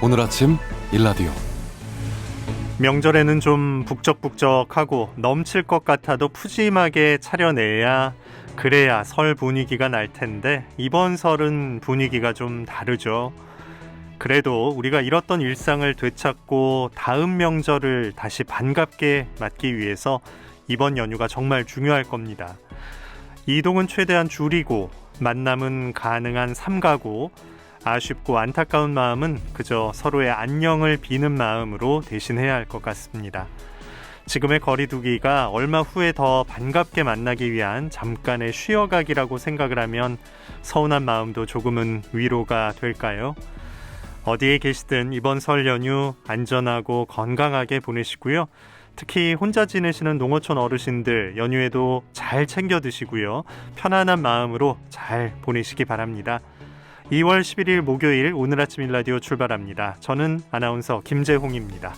오늘 아침 일라디오. 명절에는 좀 북적북적하고 넘칠 것 같아도 푸짐하게 차려내야 그래야 설 분위기가 날 텐데 이번 설은 분위기가 좀 다르죠. 그래도 우리가 잃었던 일상을 되찾고 다음 명절을 다시 반갑게 맞기 위해서 이번 연휴가 정말 중요할 겁니다. 이동은 최대한 줄이고 만남은 가능한 삼가고 아쉽고 안타까운 마음은 그저 서로의 안녕을 비는 마음으로 대신해야 할 것 같습니다. 지금의 거리두기가 얼마 후에 더 반갑게 만나기 위한 잠깐의 쉬어가기라고 생각을 하면 서운한 마음도 조금은 위로가 될까요? 어디에 계시든 이번 설 연휴 안전하고 건강하게 보내시고요. 특히 혼자 지내시는 농어촌 어르신들 연휴에도 잘 챙겨 드시고요. 편안한 마음으로 잘 보내시기 바랍니다. 2월 11일 목요일 오늘 아침 일라디오 출발합니다. 저는 아나운서 김재홍입니다.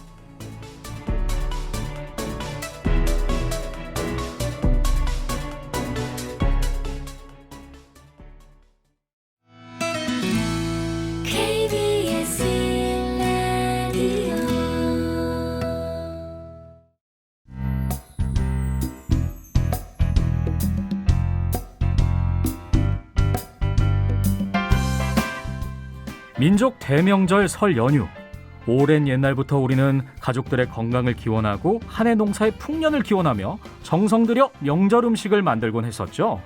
민족 대명절 설 연휴. 오랜 옛날부터 우리는 가족들의 건강을 기원하고 한 해 농사의 풍년을 기원하며 정성 들여 명절 음식을 만들곤 했었죠.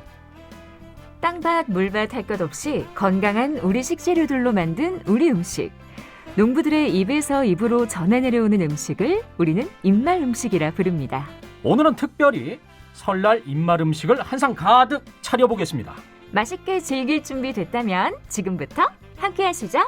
땅밭, 물밭 할 것 없이 건강한 우리 식재료들로 만든 우리 음식. 농부들의 입에서 입으로 전해 내려오는 음식을 우리는 입말 음식이라 부릅니다. 오늘은 특별히 설날 입말 음식을 한 상 가득 차려보겠습니다. 맛있게 즐길 준비 됐다면 지금부터 함께 하시죠.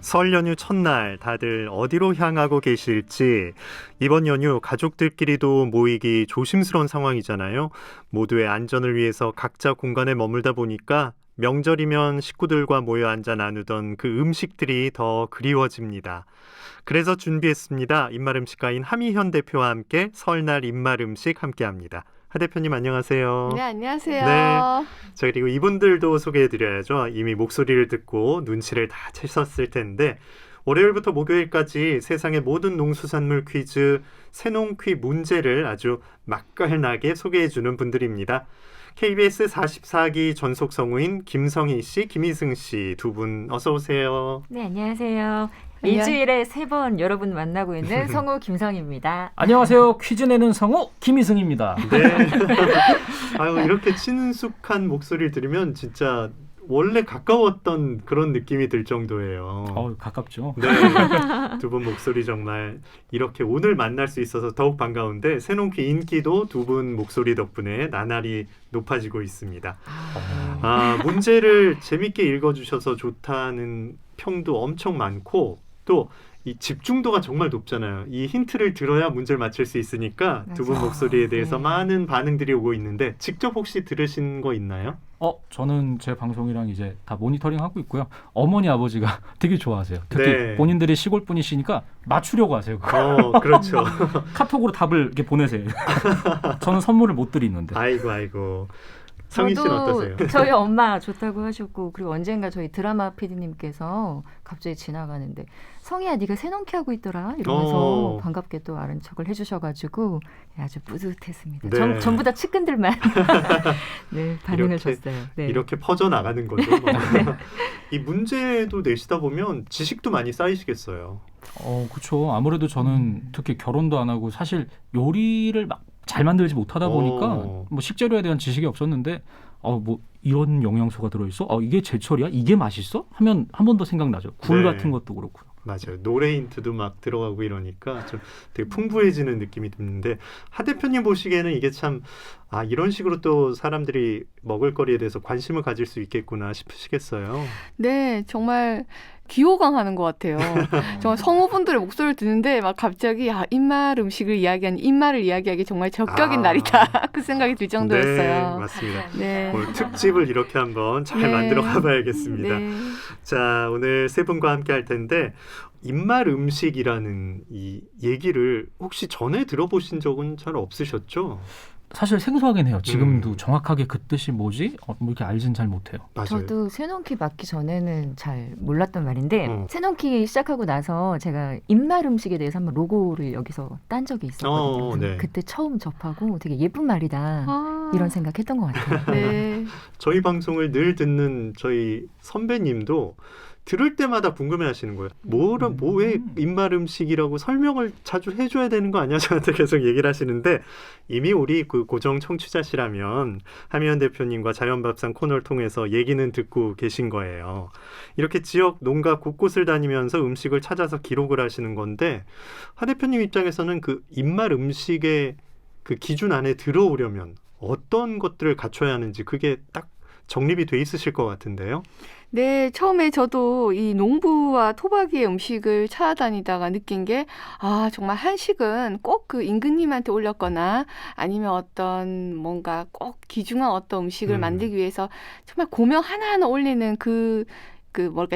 설 연휴 첫날 다들 어디로 향하고 계실지 이번 연휴 가족들끼리도 모이기 조심스러운 상황이잖아요. 모두의 안전을 위해서 각자 공간에 머물다 보니까 명절이면 식구들과 모여 앉아 나누던 그 음식들이 더 그리워집니다. 그래서 준비했습니다. 입말 음식가인 하미현 대표와 함께 설날 입말 음식 함께합니다. 하 대표님 안녕하세요. 네, 안녕하세요. 네. 자, 그리고 이분들도 소개해드려야죠. 이미 목소리를 듣고 눈치를 다 채셨을 텐데 월요일부터 목요일까지 세상의 모든 농수산물 퀴즈 새농퀴 문제를 아주 맛깔나게 소개해주는 분들입니다. KBS 44기 전속 성우인 김성희 씨, 김희승 씨 두 분 어서 오세요. 네, 안녕하세요. 일주일에 3번 여러분 만나고 있는 성우 김성희입니다. 안녕하세요. 퀴즈 내는 성우 김희승입니다. 네. 아유, 이렇게 친숙한 목소리를 들으면 진짜 원래 가까웠던 그런 느낌이 들 정도예요. 가깝죠. 네. 두 분 목소리 정말 이렇게 오늘 만날 수 있어서 더욱 반가운데 새농퀴 인기도 두 분 목소리 덕분에 나날이 높아지고 있습니다. 문제를 재밌게 읽어주셔서 좋다는 평도 엄청 많고 또 이 집중도가 정말 높잖아요. 이 힌트를 들어야 문제를 맞힐 수 있으니까 두 분 목소리에 대해서 많은 반응들이 오고 있는데 직접 혹시 들으신 거 있나요? 저는 제 방송이랑 이제 다 모니터링 하고 있고요. 어머니 아버지가 되게 좋아하세요. 특히 네. 본인들이 시골 분이시니까 맞추려고 하세요. 그렇죠. 카톡으로 답을 이렇게 보내세요. 저는 선물을 못 드리는데. 아이고. 성희 씨는 어떠세요? 저희 엄마 좋다고 하셨고 그리고 언젠가 저희 드라마 PD님께서 갑자기 지나가는데 성희야 네가 새농퀴 하고 있더라 이러면서 반갑게 또 아는 척을 해주셔가지고 아주 뿌듯했습니다. 네. 전부 다 측근들만 네, 반응을 줬어요. 네. 이렇게 퍼져나가는 거죠. 이 문제도 내시다 보면 지식도 많이 쌓이시겠어요. 그렇죠. 아무래도 저는 특히 결혼도 안 하고 사실 요리를 막 잘 만들지 못하다 보니까 뭐 식재료에 대한 지식이 없었는데 뭐 이런 영양소가 들어있어? 이게 제철이야? 이게 맛있어? 하면 한 번 더 생각나죠. 굴 같은 것도 그렇고요. 맞아요. 노래 힌트도 막 들어가고 이러니까 좀 되게 풍부해지는 느낌이 드는데 하 대표님 보시기에는 이게 참 이런 식으로 또 사람들이 먹을거리에 대해서 관심을 가질 수 있겠구나 싶으시겠어요. 네, 정말 귀호강하는 것 같아요. 정말 성우분들의 목소리를 듣는데 막 갑자기 입말 음식을 이야기하는 입말을 이야기하기 정말 적격인 날이다. 그 생각이 들 정도였어요. 네, 맞습니다. 네. 오늘 특집을 이렇게 한번 잘 만들어 가봐야겠습니다. 네. 자, 오늘 세 분과 함께 할 텐데 입말 음식이라는 이 얘기를 혹시 전에 들어보신 적은 잘 없으셨죠? 사실 생소하긴 해요. 지금도 음. 정확하게 그 뜻이 뭐지? 뭐 이렇게 알진 잘 못해요. 맞아요. 저도 새넘기 맞기 전에는 잘 몰랐던 말인데 새넘기 시작하고 나서 제가 입맛 음식에 대해서 한번 로고를 여기서 딴 적이 있었거든요. 네. 그때 처음 접하고 되게 예쁜 말이다 이런 생각했던 것 같아요. 네. 저희 방송을 늘 듣는 저희 선배님도 들을 때마다 궁금해하시는 거예요. 왜 입맛 음식이라고 설명을 자주 해줘야 되는 거 아니야? 저한테 계속 얘기를 하시는데 이미 우리 그 고정 청취자시라면 하미연 대표님과 자연밥상 코너를 통해서 얘기는 듣고 계신 거예요. 이렇게 지역 농가 곳곳을 다니면서 음식을 찾아서 기록을 하시는 건데 하 대표님 입장에서는 그 입맛 음식의 그 기준 안에 들어오려면 어떤 것들을 갖춰야 하는지 그게 딱 정립이 돼 있으실 것 같은데요. 네, 처음에 저도 이 농부와 토박이의 음식을 찾아다니다가 느낀 게, 정말 한식은 꼭 그 임금님한테 올렸거나 아니면 어떤 뭔가 꼭 귀중한 어떤 음식을 만들기 위해서 정말 고명 하나하나 올리는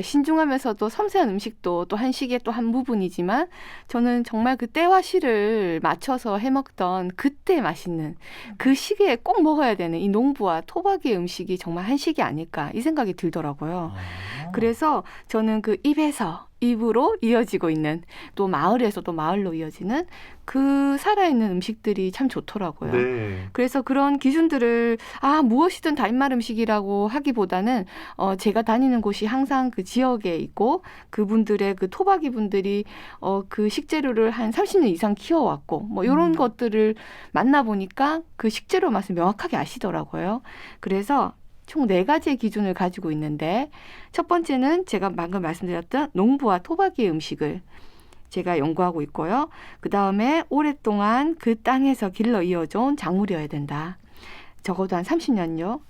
신중하면서도 섬세한 음식도 또 한식의 또 한 부분이지만 저는 정말 그 때와 시를 맞춰서 해먹던 그때 맛있는 그 시기에 꼭 먹어야 되는 이 농부와 토박이의 음식이 정말 한식이 아닐까 이 생각이 들더라고요. 그래서 저는 그 입에서 입으로 이어지고 있는 또 마을에서 또 마을로 이어지는 그 살아있는 음식들이 참 좋더라고요. 네. 그래서 그런 기준들을 무엇이든 다 입맛 음식이라고 하기보다는 제가 다니는 곳이 항상 그 지역에 있고 그분들의 그 토박이 분들이 그 식재료를 한 30년 이상 키워왔고 뭐 이런 것들을 만나보니까 그 식재료 맛을 명확하게 아시더라고요. 그래서 총 4가지의 기준을 가지고 있는데 첫 번째는 제가 방금 말씀드렸던 농부와 토박이의 음식을 제가 연구하고 있고요. 그 다음에 오랫동안 그 땅에서 길러 이어져 온 작물이어야 된다. 적어도 한 30년요.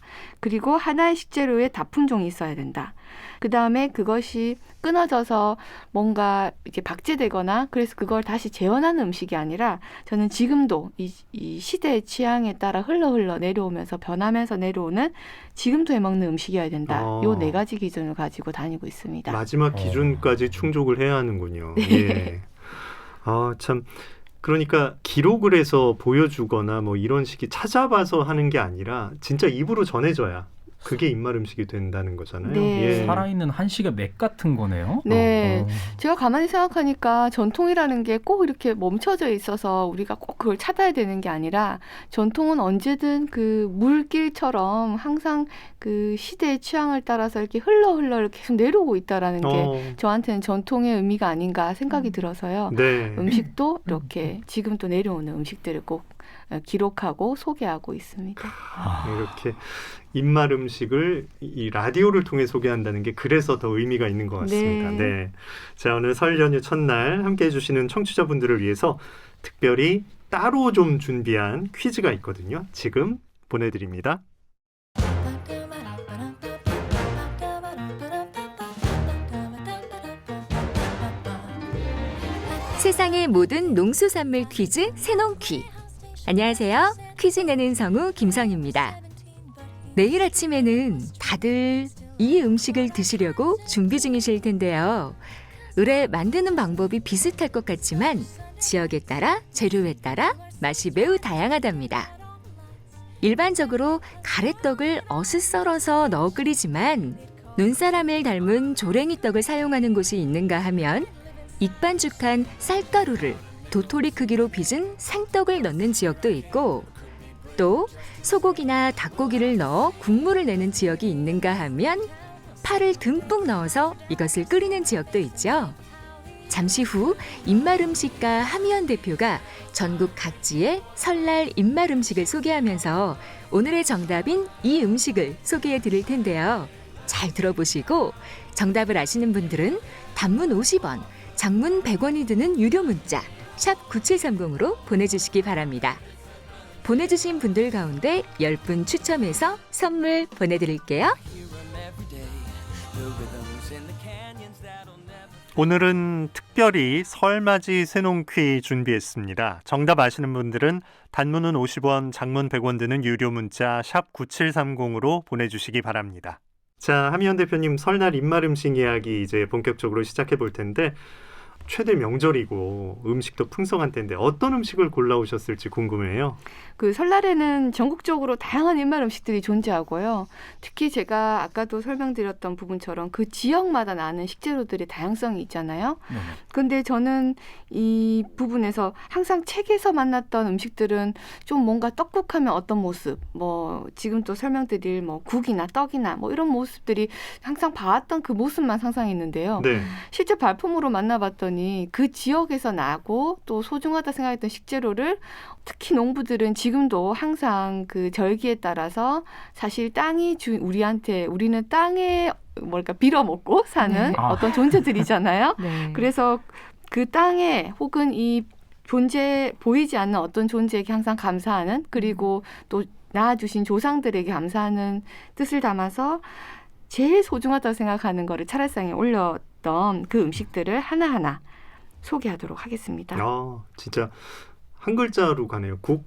그리고 하나의 식재료에 다품종이 있어야 된다. 그 다음에 그것이 끊어져서 뭔가 이렇게 박제되거나 그래서 그걸 다시 재현하는 음식이 아니라 저는 지금도 이 시대의 취향에 따라 흘러 내려오면서 변하면서 내려오는 지금도 해먹는 음식이어야 된다. 요 4가지 기준을 가지고 다니고 있습니다. 마지막 기준까지 충족을 해야 하는군요. 네. 예. 참. 그러니까 기록을 해서 보여주거나 뭐 이런 식이 찾아봐서 하는 게 아니라 진짜 입으로 전해져야 그게 입맛 음식이 된다는 거잖아요. 네. 예. 살아있는 한식의 맥 같은 거네요. 네. 제가 가만히 생각하니까 전통이라는 게 꼭 이렇게 멈춰져 있어서 우리가 꼭 그걸 찾아야 되는 게 아니라 전통은 언제든 그 물길처럼 항상 그 시대의 취향을 따라서 이렇게 흘러 계속 내려오고 있다라는 게 저한테는 전통의 의미가 아닌가 생각이 들어서요. 네. 음식도 이렇게 지금 또 내려오는 음식들을 꼭 기록하고 소개하고 있습니다. 이렇게 입맛 음식을 이 라디오를 통해 소개한다는 게 그래서 더 의미가 있는 것 같습니다. 네. 네. 자, 오늘 설 연휴 첫날 함께해 주시는 청취자분들을 위해서 특별히 따로 좀 준비한 퀴즈가 있거든요. 지금 보내드립니다. 세상의 모든 농수산물 퀴즈 새농퀴. 안녕하세요. 퀴즈 내는 성우 김성입니다. 내일 아침에는 다들 이 음식을 드시려고 준비 중이실 텐데요. 의뢰 만드는 방법이 비슷할 것 같지만 지역에 따라 재료에 따라 맛이 매우 다양하답니다. 일반적으로 가래떡을 어슷 썰어서 넣어 끓이지만 눈사람을 닮은 조랭이 떡을 사용하는 곳이 있는가 하면 익반죽한 쌀가루를 도토리 크기로 빚은 생떡을 넣는 지역도 있고 또 소고기나 닭고기를 넣어 국물을 내는 지역이 있는가 하면 파를 듬뿍 넣어서 이것을 끓이는 지역도 있죠. 잠시 후 입맛 음식가 하미연 대표가 전국 각지의 설날 입맛 음식을 소개하면서 오늘의 정답인 이 음식을 소개해 드릴 텐데요. 잘 들어보시고 정답을 아시는 분들은 단문 50원, 장문 100원이 드는 유료 문자 샵 9730으로 보내주시기 바랍니다. 보내주신 분들 가운데 10분 추첨해서 선물 보내드릴게요. 오늘은 특별히 설맞이 새농퀴 준비했습니다. 정답 아시는 분들은 단문은 50원, 장문 100원 드는 유료 문자 샵 9730으로 보내주시기 바랍니다. 자, 하미연 대표님 설날 입맛 음식 이야기 이제 본격적으로 시작해 볼 텐데 최대 명절이고 음식도 풍성한 때인데 어떤 음식을 골라오셨을지 궁금해요. 그 설날에는 전국적으로 다양한 옛말 음식들이 존재하고요. 특히 제가 아까도 설명드렸던 부분처럼 그 지역마다 나는 식재료들의 다양성이 있잖아요. 네. 근데 저는 이 부분에서 항상 책에서 만났던 음식들은 좀 뭔가 떡국하면 어떤 모습, 뭐 지금 또 설명드릴 뭐 국이나 떡이나 뭐 이런 모습들이 항상 봐왔던 그 모습만 상상했는데요. 네. 실제 발품으로 만나봤더니 그 지역에서 나고 또 소중하다 생각했던 식재료를 특히 농부들은 지금도 항상 그 절기에 따라서 사실 땅이 우리는 땅에 뭘까 빌어먹고 사는 네. 어떤 존재들이잖아요. 네. 그래서 그 땅에 혹은 이 보이지 않는 어떤 존재에게 항상 감사하는 그리고 또 낳아주신 조상들에게 감사하는 뜻을 담아서 제일 소중하다고 생각하는 거를 차례상에 올렸던 그 음식들을 하나하나 소개하도록 하겠습니다. 진짜 한 글자로 가네요. 국,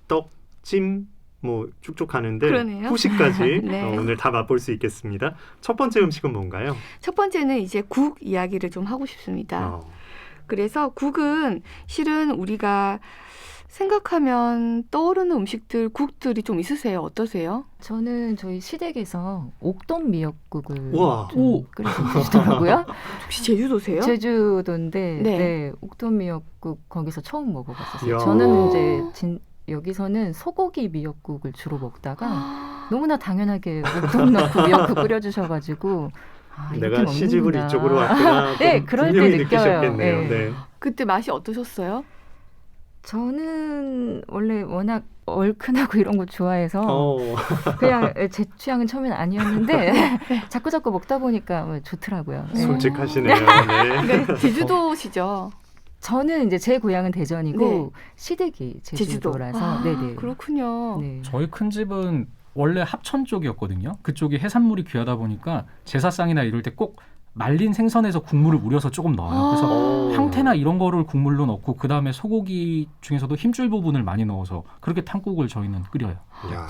떡, 찜, 뭐 쭉쭉 가는데 그러네요. 후식까지 네. 오늘 다 맛볼 수 있겠습니다. 첫 번째 음식은 뭔가요? 첫 번째는 이제 국 이야기를 좀 하고 싶습니다. 그래서 국은 실은 우리가 생각하면 떠오르는 음식들, 국들이 좀 있으세요? 어떠세요? 저는 저희 시댁에서 옥돔 미역국을 우와. 좀 끓여서 드시더라고요. 혹시 제주도세요? 제주도인데 네. 네, 옥돔 미역국 거기서 처음 먹어봤었어요. 이야. 저는 이제 여기서는 소고기 미역국을 주로 먹다가 너무나 당연하게 옥돔 넣고 미역국 끓여주셔가지고 이렇게 내가 시집을 먹는구나. 이쪽으로 왔구나. 네, 좀 그럴 때 분명히 느껴요. 느끼셨겠네요. 네. 네. 그때 맛이 어떠셨어요? 저는 원래 워낙 얼큰하고 이런 거 좋아해서 그냥 제 취향은 처음엔 아니었는데 자꾸 먹다 보니까 좋더라고요. 네. 솔직하시네요. 네. 네, 제주도시죠. 저는 이제 제 고향은 대전이고 네. 시댁이 제주도라서 네네. 그렇군요. 네. 저희 큰 집은 원래 합천 쪽이었거든요. 그쪽이 해산물이 귀하다 보니까 제사상이나 이럴 때 꼭 말린 생선에서 국물을 우려서 조금 넣어요. 그래서 황태나 이런 거를 국물로 넣고 그 다음에 소고기 중에서도 힘줄 부분을 많이 넣어서 그렇게 탕국을 저희는 끓여요. 야,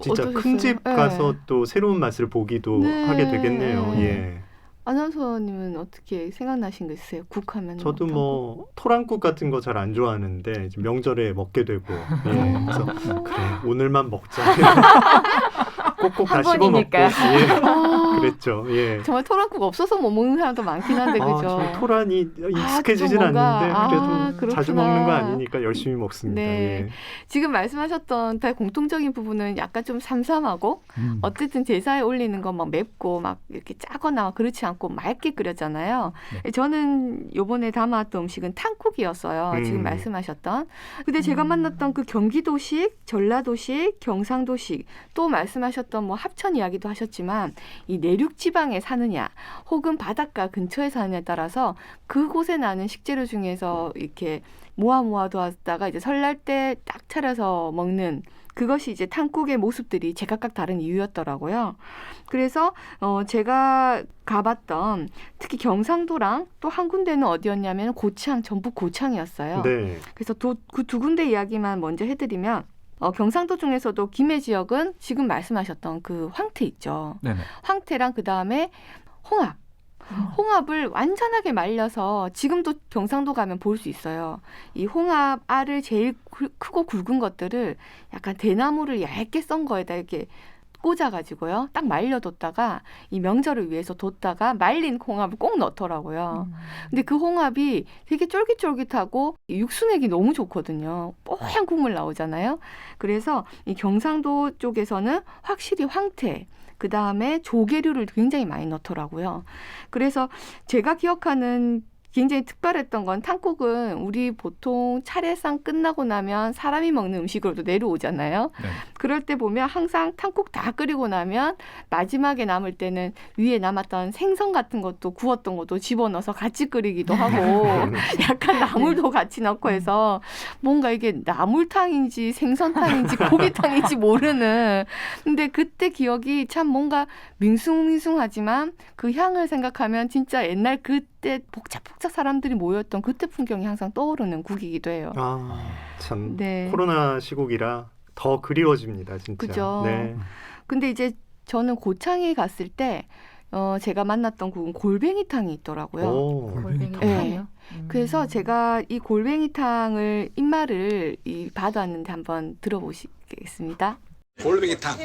진짜 어떠셨어요? 큰 집 네. 가서 또 새로운 맛을 보기도 네. 하게 되겠네요. 예. 아나운서님은 어떻게 생각나신 거 있어요? 국하면 저도 뭐 토랑국 같은 거 잘 안 좋아하는데 이제 명절에 먹게 되고 그래서 그래 오늘만 먹자. 꼭꼭 다 한 씹어 먹고 번이니까. 그랬죠. 예. 정말 토랑국 없어서 못 먹는 사람도 많긴 한데 그죠? 저 토란이 익숙해지진 좀 뭔가, 않는데 그래도 자주 그렇구나. 먹는 거 아니니까 열심히 먹습니다. 네. 예. 지금 말씀하셨던 다 공통적인 부분은 약간 좀 삼삼하고 어쨌든 제사에 올리는 건 막 맵고 막 이렇게 짜거나 그렇지 않고 맑게 끓였잖아요. 네. 저는 요번에 담아왔던 음식은 탕국이었어요. 지금 말씀하셨던. 근데 제가 만났던 그 경기도식, 전라도식, 경상도식 또 말씀하셨던 뭐 합천 이야기도 하셨지만 이 내륙 지방에 사느냐 혹은 바닷가 근처에 사느냐에 따라서 그곳에 나는 식재료 중에서 이렇게 모아두었다가 이제 설날 때 딱 차려서 먹는 그것이 이제 탕국의 모습들이 제각각 다른 이유였더라고요. 그래서 제가 가봤던 특히 경상도랑 또 한 군데는 어디였냐면 고창, 전북 고창이었어요. 네. 그래서 그 두 군데 이야기만 먼저 해드리면 경상도 중에서도 김해 지역은 지금 말씀하셨던 그 황태 있죠. 네네. 황태랑 그 다음에 홍합. 홍합을 완전하게 말려서 지금도 경상도 가면 볼 수 있어요. 이 홍합 알을 제일 크고 굵은 것들을 약간 대나무를 얇게 썬 거에다 이렇게 꽂아가지고요. 딱 말려뒀다가 이 명절을 위해서 뒀다가 말린 홍합을 꼭 넣더라고요. 근데 그 홍합이 되게 쫄깃쫄깃하고 육수 내기 너무 좋거든요. 뽀얀 국물 나오잖아요. 그래서 이 경상도 쪽에서는 확실히 황태, 그 다음에 조개류를 굉장히 많이 넣더라고요. 그래서 제가 기억하는 굉장히 특별했던 건 탕국은 우리 보통 차례상 끝나고 나면 사람이 먹는 음식으로도 내려오잖아요. 네. 그럴 때 보면 항상 탕국 다 끓이고 나면 마지막에 남을 때는 위에 남았던 생선 같은 것도 구웠던 것도 집어넣어서 같이 끓이기도 하고 약간 나물도 같이 넣고 해서 뭔가 이게 나물탕인지 생선탕인지 고기탕인지 모르는 근데 그때 기억이 참 뭔가 밍숭밍숭하지만 그 향을 생각하면 진짜 옛날 그때 복잡복잡 사람들이 모였던 그때 풍경이 항상 떠오르는 국이기도 해요. 참 네. 코로나 시국이라 더 그리워집니다, 진짜. 그죠. 네. 근데 이제 저는 고창에 갔을 때 제가 만났던 국은 골뱅이탕이 있더라고요. 오. 골뱅이 네. 탕이요? 그래서 제가 이 골뱅이탕을 입말을 받았는데 한번 들어보시겠습니다. 골뱅이탕,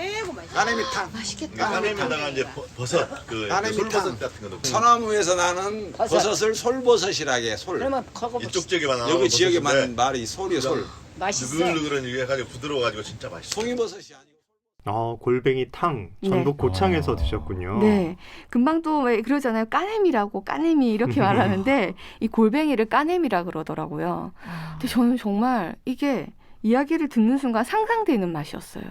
까네미탕, 까내면다가 이제 버섯, 까내미탕. 솔버섯 같은 것도 소나무에서 나는 버섯을 솔버섯이라게 해. 솔. 이쪽 지역에만 나오는 여기 지역에만 버섯인데 말이 솔이 솔. 느글느글한 이게 해가지고 부드러워가지고 진짜 맛있어. 송이버섯이 아니고. 골뱅이 탕 전북 고창에서 드셨군요. 네. 금방 또 왜 그러잖아요. 까네미라고 까네미 이렇게 말하는데 이 골뱅이를 까네미라 그러더라고요. 근데 저는 정말 이게 이야기를 듣는 순간 상상되는 맛이었어요.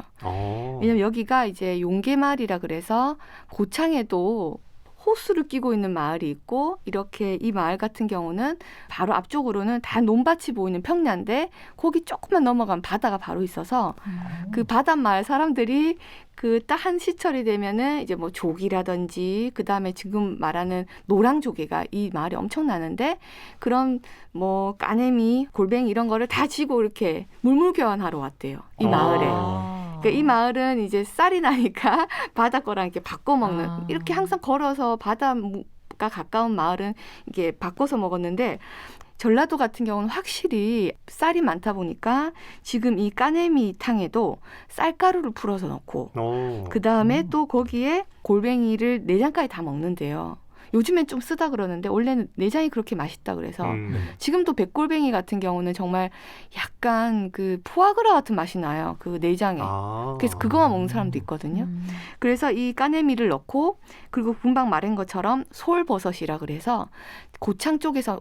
왜냐면 여기가 이제 용계마을이라 그래서 고창에도 호수를 끼고 있는 마을이 있고 이렇게 이 마을 같은 경우는 바로 앞쪽으로는 다 논밭이 보이는 평야인데 거기 조금만 넘어가면 바다가 바로 있어서 그 바닷마을 사람들이 그 딱 한 시철이 되면은 이제 뭐 조기라든지 그 다음에 지금 말하는 노랑조개가 이 마을에 엄청 나는데 그런 뭐 까네미, 골뱅이 이런 거를 다 지고 이렇게 물물교환하러 왔대요. 이 마을에. 그러니까 이 마을은 이제 쌀이 나니까 바다 거랑 이렇게 바꿔 먹는 이렇게 항상 걸어서 바다가 가까운 마을은 이게 바꿔서 먹었는데 전라도 같은 경우는 확실히 쌀이 많다 보니까 지금 이 까네미 탕에도 쌀가루를 풀어서 넣고 그 다음에 또 거기에 골뱅이를 내장까지 다 먹는데요. 요즘엔 좀 쓰다 그러는데 원래는 내장이 그렇게 맛있다 그래서 지금도 백골뱅이 같은 경우는 정말 약간 그 포아그라 같은 맛이 나요. 그 내장에. 그래서 그거만 먹는 사람도 있거든요. 그래서 이 까네미를 넣고 그리고 금방 말한 것처럼 솔버섯이라 그래서 고창 쪽에서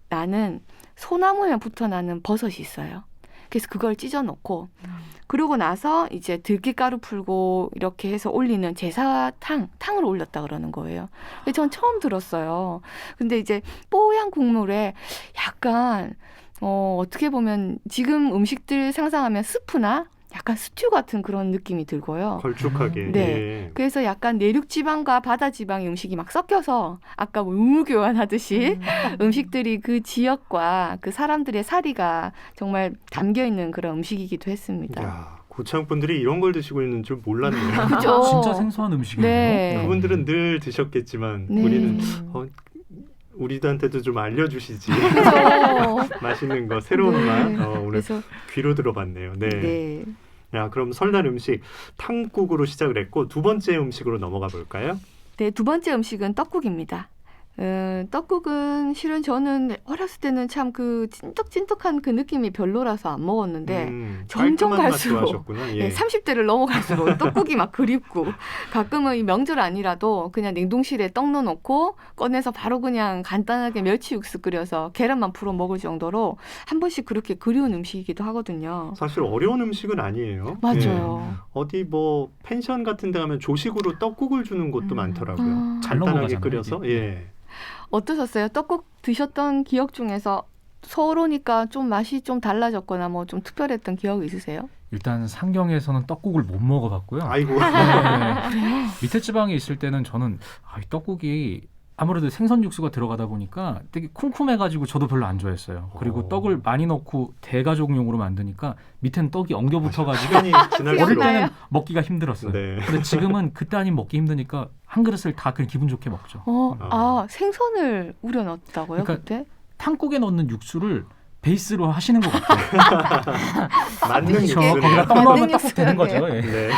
나는 소나무에 붙어 나는 버섯이 있어요. 그래서 그걸 찢어 넣고 그러고 나서 이제 들깨가루 풀고 이렇게 해서 올리는 제사탕을 올렸다 그러는 거예요. 근데 전 처음 들었어요. 근데 이제 뽀얀 국물에 약간 어떻게 보면 지금 음식들 상상하면 스프나 약간 스튜 같은 그런 느낌이 들고요. 걸쭉하게. 네. 예. 그래서 약간 내륙 지방과 바다 지방의 음식이 막 섞여서 아까 뭐 의무교환하듯이 음식들이 그 지역과 그 사람들의 사리가 정말 담겨 있는 그런 음식이기도 했습니다. 야, 고창 분들이 이런 걸 드시고 있는 줄 몰랐네요. 그죠? 진짜 생소한 음식이네요. 네. 그분들은 늘 드셨겠지만 네. 우리는 우리한테도 좀 알려주시지. 그죠? 맛있는 거, 새로운 맛. 오늘 그래서 귀로 들어봤네요. 네. 네. 야, 그럼 설날 음식 탕국으로 시작을 했고 두 번째 음식으로 넘어가 볼까요? 네, 두 번째 음식은 떡국입니다. 떡국은 실은 저는 어렸을 때는 참 그 찐득찐득한 그 느낌이 별로라서 안 먹었는데 점점 깔끔한 맛 갈수록 좋아하셨구나. 예. 네, 30대를 넘어갈수록 떡국이 막 그립고 가끔은 이 명절 아니라도 그냥 냉동실에 떡 넣어놓고 꺼내서 바로 그냥 간단하게 멸치 육수 끓여서 계란만 풀어 먹을 정도로 한 번씩 그렇게 그리운 음식이기도 하거든요. 사실 어려운 음식은 아니에요. 맞아요. 예. 어디 뭐 펜션 같은 데 가면 조식으로 떡국을 주는 곳도 많더라고요. 잘 간단하게 넘어가잖아요, 끓여서. 이게. 예. 어떠셨어요? 떡국 드셨던 기억 중에서 서울 오니까 좀 맛이 좀 달라졌거나 뭐 좀 특별했던 기억이 있으세요? 일단 상경에서는 떡국을 못 먹어봤고요. 아이고. 네. 밑에 지방에 있을 때는 저는 이 떡국이 아무래도 생선 육수가 들어가다 보니까 되게 쿰쿰해가지고 저도 별로 안 좋아했어요. 그리고 떡을 많이 넣고 대가족용으로 만드니까 밑에는 떡이 엉겨붙어가지고 시간이 어릴 지날수록. 때는 먹기가 힘들었어요. 네. 근데 지금은 그때 아니면 먹기 힘드니까 한 그릇을 다 그냥 기분 좋게 먹죠. 생선을 우려 넣었다고요? 그러니까 그때? 탕국에 넣는 육수를 베이스로 하시는 것 같아요. 맞는 그렇죠. 육수네요. 거기다 떡 맞는 넣으면 떡국 되는 육수네요. 거죠. 예. 네.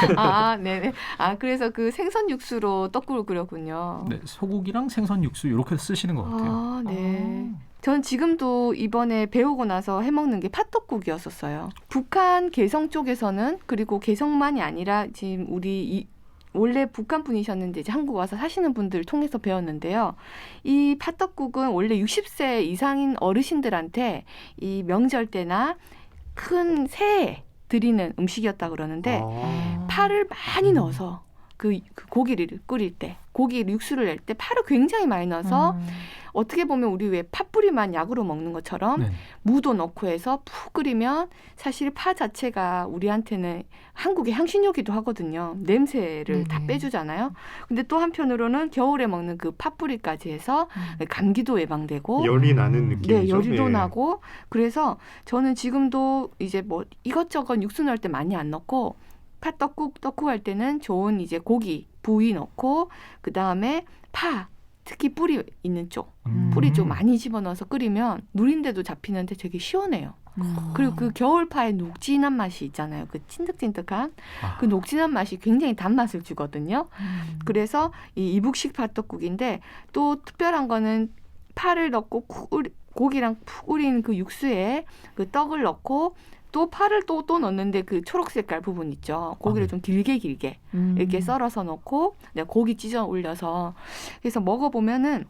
네네. 그래서 그 생선 육수로 떡국을 끓였군요. 네, 소고기랑 생선 육수 이렇게 쓰시는 것 같아요. 네. 전 지금도 이번에 배우고 나서 해먹는 게 팥떡국이었었어요. 북한 개성 쪽에서는 그리고 개성만이 아니라 지금 우리 원래 북한 분이셨는데 이제 한국 와서 사시는 분들 통해서 배웠는데요. 이 팥떡국은 원래 60세 이상인 어르신들한테 이 명절 때나 큰 새해 드리는 음식이었다 그러는데 파를 많이 넣어서 그 고기를 끓일 때 고기 육수를 낼 때 파를 굉장히 많이 넣어서 어떻게 보면 우리 왜 팥뿌리만 약으로 먹는 것처럼 네. 무도 넣고 해서 푹 끓이면 사실 파 자체가 우리한테는 한국의 향신료기도 하거든요. 냄새를 다 빼주잖아요. 근데 또 한편으로는 겨울에 먹는 그 팥뿌리까지 해서 감기도 예방되고 열이 나는 느낌이죠. 네, 열도 예. 나고 그래서 저는 지금도 이제 뭐 이것저것 육수 넣을 때 많이 안 넣고 팥떡국 할 때는 좋은 이제 고기 부위 넣고 그 다음에 파 특히 뿌리 있는 쪽 뿌리 좀 많이 집어넣어서 끓이면 누린데도 잡히는데 되게 시원해요. 그리고 그 겨울파의 녹진한 맛이 있잖아요. 그 찐득찐득한 그 녹진한 맛이 굉장히 단맛을 주거든요. 그래서 이 이북식 파떡국인데 또 특별한 거는 파를 넣고 고기랑 푹 우린 그 육수에 그 떡을 넣고 또 파를 또 넣는데 그 초록 색깔 부분 있죠. 고기를 좀 길게 이렇게 썰어서 넣고 고기 찢어 올려서 그래서 먹어보면은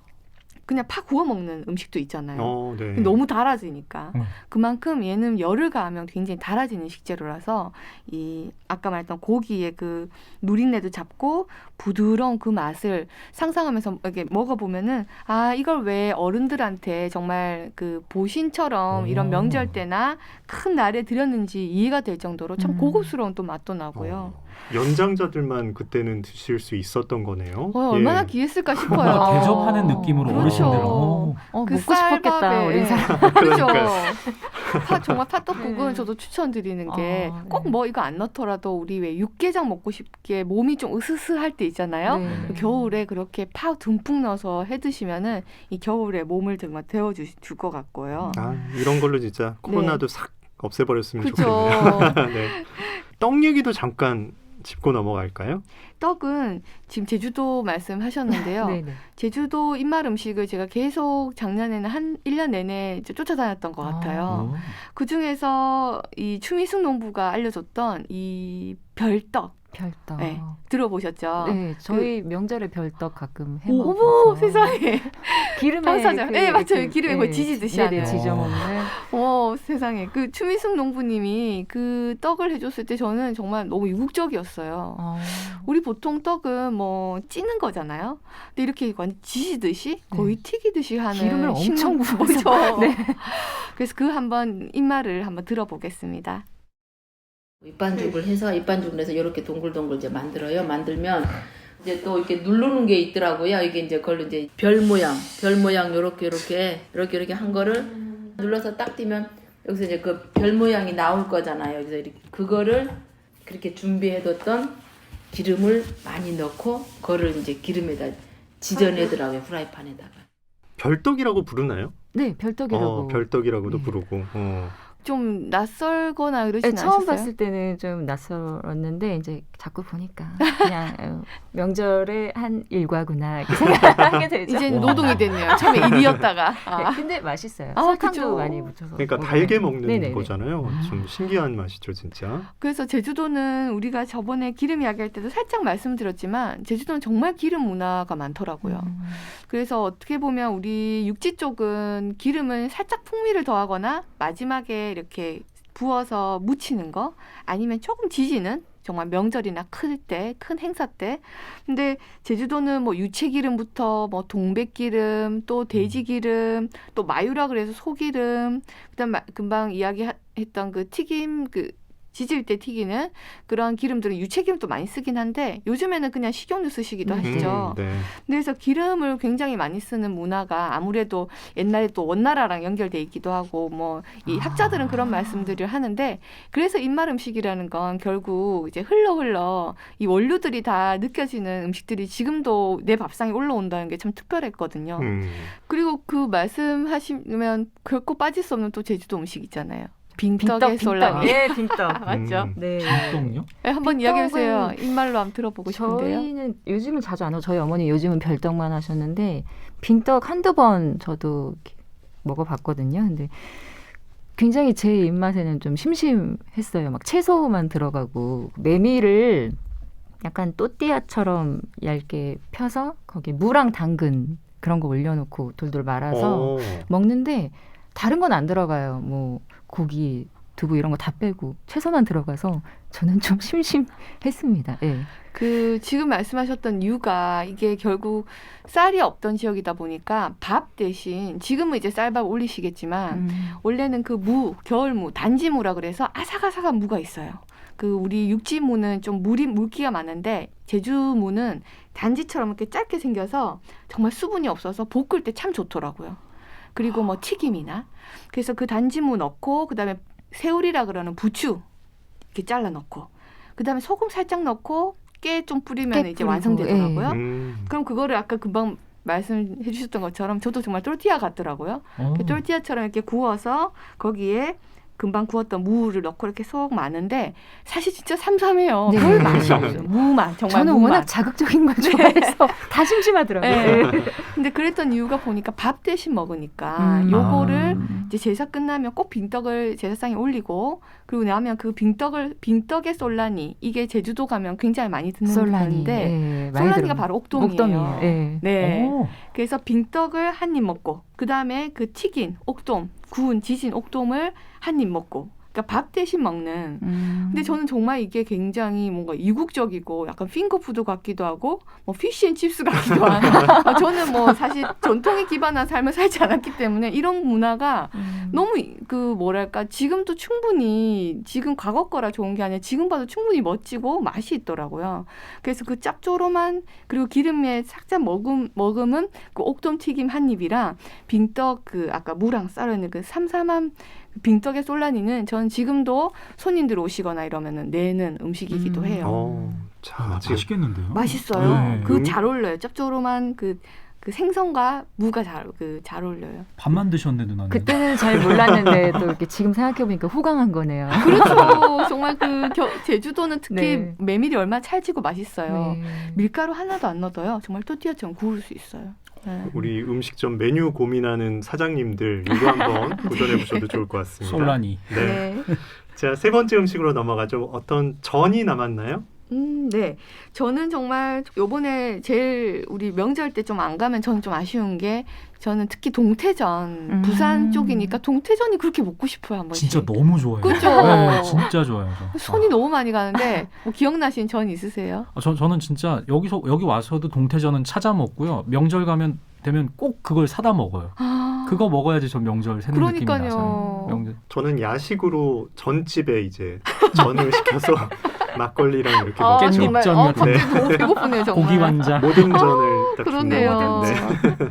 그냥 파 구워 먹는 음식도 있잖아요. 네. 너무 달아지니까 그만큼 얘는 열을 가하면 굉장히 달아지는 식재료라서 이 아까 말했던 고기의 그 누린내도 잡고 부드러운 그 맛을 상상하면서 이렇게 먹어보면은 아 이걸 왜 어른들한테 정말 그 보신처럼 이런 명절 때나 큰 날에 드렸는지 이해가 될 정도로 참 고급스러운 또 맛도 나고요. 연장자들만 그때는 드실 수 있었던 거네요. 얼마나 귀했을까 싶어요. 뭔가 대접하는 느낌으로 그렇죠. 어르신들. 먹고 그 싶었겠다 쌀밥에. 어린 사람. 그렇죠. 정말 팥떡국은 저도 추천드리는 게 꼭 뭐 이거 안 넣더라도 우리 왜 육개장 먹고 싶게 몸이 좀 으스스할 때 있잖아요. 네. 겨울에 그렇게 파 듬뿍 넣어서 해 드시면은 이 겨울에 몸을 정말 데워줄 것 같고요. 이런 걸로 진짜 코로나도 싹 없애버렸으면 그죠. 좋겠네요. 네. 떡 얘기도 잠깐 짚고 넘어갈까요? 떡은 지금 제주도 말씀하셨는데요. 네네. 제주도 입맛 음식을 제가 계속 작년에는 한 1년 내내 이제 쫓아다녔던 것 같아요. 그중에서 이 추미숙 농부가 알려줬던 이 별떡. 별떡. 네, 들어보셨죠? 네, 저희 명절에 별떡 가끔 해 어머 먹어서. 세상에. 기름에 당사자. 네, 맞아요. 이렇게, 기름에 거의 지지듯이 네네, 하는. 지져 먹는. 세상에. 그 추미숙 농부님이 그 떡을 해줬을 때 저는 정말 너무 이국적이었어요. 우리 보통 떡은 뭐 찌는 거잖아요. 근데 이렇게 완전 지지듯이 거의 튀기듯이 하는 기름을 엄청 부어서. 부어서. 네. 그래서 그 한번 입말을 한번 들어보겠습니다. 입반죽을 해서 이렇게 동글동글 이제 만들어요. 만들면 이제 또 이렇게 누르는 게 있더라고요. 이게 이제 그걸로 이제 별 모양 이렇게 한 거를 눌러서 딱 띄면 여기서 이제 그 별 모양이 나올 거잖아요. 그래서 이렇게 그거를 그렇게 준비해뒀던 기름을 많이 넣고 그거를 이제 기름에다 지져내더라고요. 프라이팬에다가. 별떡이라고 부르나요? 네, 별떡이라고. 별떡이라고도 네. 부르고. 좀 낯설거나 그러진 네, 않으셨어요? 처음 봤을 때는 좀 낯설었는데 이제 자꾸 보니까 그냥 명절의 한 일과구나 이렇게 생각하게 되죠. 이제는 노동이 됐네요. 처음에 일이었다가. 네, 근데 맛있어요. 아, 설탕도 그죠. 많이 묻혀서. 그러니까 먹으면. 달게 먹는 네네네. 거잖아요. 좀 신기한 맛이죠, 진짜. 그래서 제주도는 우리가 저번에 기름 이야기할 때도 살짝 말씀드렸지만 제주도는 정말 기름 문화가 많더라고요. 그래서 어떻게 보면 우리 육지 쪽은 기름을 살짝 풍미를 더하거나 마지막에 이렇게 부어서 묻히는 거 아니면 조금 지지는 정말 명절이나 큰 행사 때. 근데 제주도는 뭐 유채기름부터 뭐 동백기름, 또 돼지기름, 또 마유라 그래서 소기름, 그다음 금방 이야기했던 그 튀김 지질 때 튀기는 그런 기름들은 유채기름도 많이 쓰긴 한데 요즘에는 그냥 식용유 쓰시기도 하시죠. 네. 그래서 기름을 굉장히 많이 쓰는 문화가 아무래도 옛날에 또 원나라랑 연결돼 있기도 하고 뭐 이 학자들은 그런 말씀들을 하는데 그래서 입맛 음식이라는 건 결국 이제 흘러 이 원료들이 다 느껴지는 음식들이 지금도 내 밥상에 올라온다는 게 참 특별했거든요. 그리고 그 말씀하시면 결코 빠질 수 없는 또 제주도 음식 있잖아요. 빙떡에 솔라미. 예, 빙떡. 맞죠? 네. 빙떡요? 네, 한번 이야기해주세요. 입말로 한번 들어보고 싶은데요. 저희는 요즘은 자주 안 하고 저희 어머니 요즘은 별떡만 하셨는데 빙떡 한두 번 저도 먹어봤거든요. 근데 굉장히 제 입맛에는 좀 심심했어요. 막 채소만 들어가고 메밀을 약간 또띠아처럼 얇게 펴서 거기 무랑 당근 그런 거 올려놓고 돌돌 말아서 먹는데 다른 건 안 들어가요. 뭐 고기, 두부 이런 거 다 빼고 채소만 들어가서 저는 좀 심심했습니다. 예. 그 지금 말씀하셨던 이유가 이게 결국 쌀이 없던 지역이다 보니까 밥 대신 지금은 이제 쌀밥 올리시겠지만 원래는 그 무, 겨울무, 단지무라 그래서 아삭아삭한 무가 있어요. 그 우리 육지무는 좀 물기가 많은데 제주무는 단지처럼 이렇게 짧게 생겨서 정말 수분이 없어서 볶을 때 참 좋더라고요. 그리고 뭐 튀김이나 그래서 그 단지무 넣고 그다음에 새우리라 그러는 부추 이렇게 잘라 넣고 그다음에 소금 살짝 넣고 깨 좀 뿌리면 깨 이제 뿌리고, 완성되더라고요. 음. 그럼 그거를 아까 금방 말씀해 주셨던 것처럼 저도 정말 또르티아 같더라고요. 또르티아처럼 이렇게 구워서 거기에 금방 구웠던 무를 넣고 이렇게 쏙 마는데 사실 진짜 삼삼해요. 네. 별 맛이 없어요. 무만 정말 저는 무만. 워낙 자극적인 걸 좋아해서 다 심심하더라고요. 네. 근데 그랬던 이유가 보니까 밥 대신 먹으니까 요거를 이제 제사 끝나면 꼭 빙떡을 제사상에 올리고 그리고 나면 그 빙떡의 솔라니 이게 제주도 가면 굉장히 많이 듣는 솔라니. 건데 네, 많이 솔라니가 들어요. 바로 옥돔이에요. 옥돔이에요. 네. 네. 오. 그래서 빙떡을 한 입 먹고 그 다음에 그 튀긴 옥돔, 구운 지진 옥돔을 한 입 먹고. 그러니까 밥 대신 먹는. 근데 저는 정말 이게 굉장히 뭔가 이국적이고 약간 핑거푸드 같기도 하고 뭐 피쉬앤칩스 같기도 하고 저는 뭐 사실 전통에 기반한 삶을 살지 않았기 때문에 이런 문화가 너무 그 뭐랄까 지금도 충분히 지금 과거 거라 좋은 게 아니라 지금 봐도 충분히 멋지고 맛이 있더라고요. 그래서 그 짭조름한 그리고 기름에 살짝 머금은 그 옥돔 튀김 한 입이랑 빙떡 그 아까 무랑 썰어있는 그 삼삼한 빙떡의 솔라니는 저는 지금도 손님들 오시거나 이러면은 내는 음식이기도 해요. 자, 지금 맛있겠는데요? 맛있어요. 네. 그 잘 어울려요. 짭조름한 그 생선과 무가 잘 어울려요. 밥만 드셨네 누나는. 그때는 잘 몰랐는데 또 이렇게 지금 생각해보니까 호강한 거네요. 그렇죠. 정말 그 제주도는 특히 네. 메밀이 얼마나 찰지고 맛있어요. 네. 밀가루 하나도 안 넣어도요. 정말 또띠아처럼 구울 수 있어요. 네. 우리 음식점 메뉴 고민하는 사장님들 이거 한번 도전해 보셔도 좋을 것 같습니다. 솔라니. 네. 네. 자, 세 번째 음식으로 넘어가죠. 어떤 전이 남았나요? 네. 저는 정말 요번에 제일 우리 명절 때 좀 안 가면 저는 좀 아쉬운 게 저는 특히 동태전 부산 쪽이니까 동태전이 그렇게 먹고 싶어요 한 번씩. 진짜 너무 좋아요. 그죠? 네, 진짜 좋아요. 저. 손이 너무 많이 가는데 뭐 기억나신 전 있으세요? 저는 진짜 여기 와서도 동태전은 찾아 먹고요. 명절 되면 꼭 그걸 사다 먹어요. 그거 먹어야지 저 명절 새는 느낌이 나서. 그러니까요. 명절. 저는 야식으로 전집에 이제 전을 시켜서 막걸리랑 이렇게 먹죠. 깻잎. 깻잎전 갑자기 같은 너무 배고프네요 정말. 고기 완자. 모든 전을 딱 그러네요. 준다고. 네.